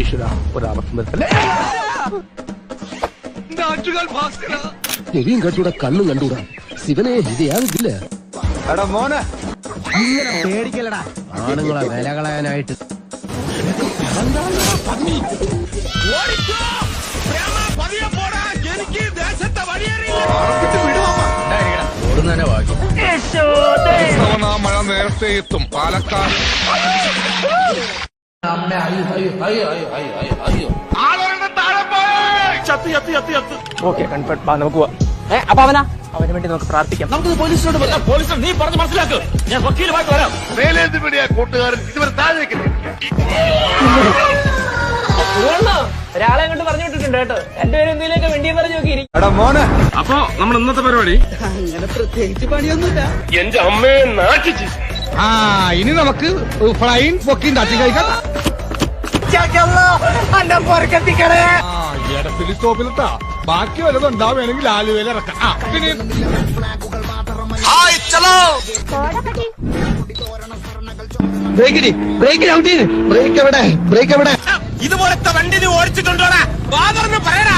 ഈശ്വര ഒരവസ്ഥ നിർത്തല്ലേ. ചെവിയും കണ്ടൂടാ, കണ്ണും കണ്ടൂടാ. ശിവനെ ഇതയാകില്ല. പേടിക്കലടാ, ആണുങ്ങളെ വില കളയാനായിട്ട്. മഴ നേരത്തെ എത്തും പാലക്കാട്. നമുക്ക് അപ്പൊ അവന് വേണ്ടി നമുക്ക് പ്രാർത്ഥിക്കാം. നമുക്ക് പോലീസിനോട് പോലീസിനോട് നീ പറഞ്ഞ് മനസ്സിലാക്കുക. ഞാൻ വക്കീലുമായിട്ട് വരാം. കൂട്ടുകാരൻ ഇതുവരെ താഴേക്ക് ഒരാളെ അങ്ങോട്ട് പറഞ്ഞു വിട്ടിട്ടുണ്ട് കേട്ടോ. എന്റെ പേര് എന്തെങ്കിലുമൊക്കെ വേണ്ടി പറഞ്ഞു നോക്കി. അപ്പൊ നമ്മൾ ഇന്നത്തെ പരിപാടി അങ്ങനെ പ്രത്യേകിച്ച് പണിയൊന്നുമില്ല. എന്റെ അമ്മയെ നാട്ടിച്ച്. ഇനി നമുക്ക് ഫ്ലൈൻ പൊക്കിയും തട്ടി കഴിക്കാം. സ്റ്റോപ്പിലെത്താ ബാക്കി വല്ലതും ഉണ്ടാവുകയാണെങ്കിൽ ആലുവയിൽ ഇറക്കാം. ബ്രേക്ക് എവിടെ? ഇതുപോലത്തെ വണ്ടി നീ ഓടിച്ചിട്ടുണ്ടോടാ? പറയടാ.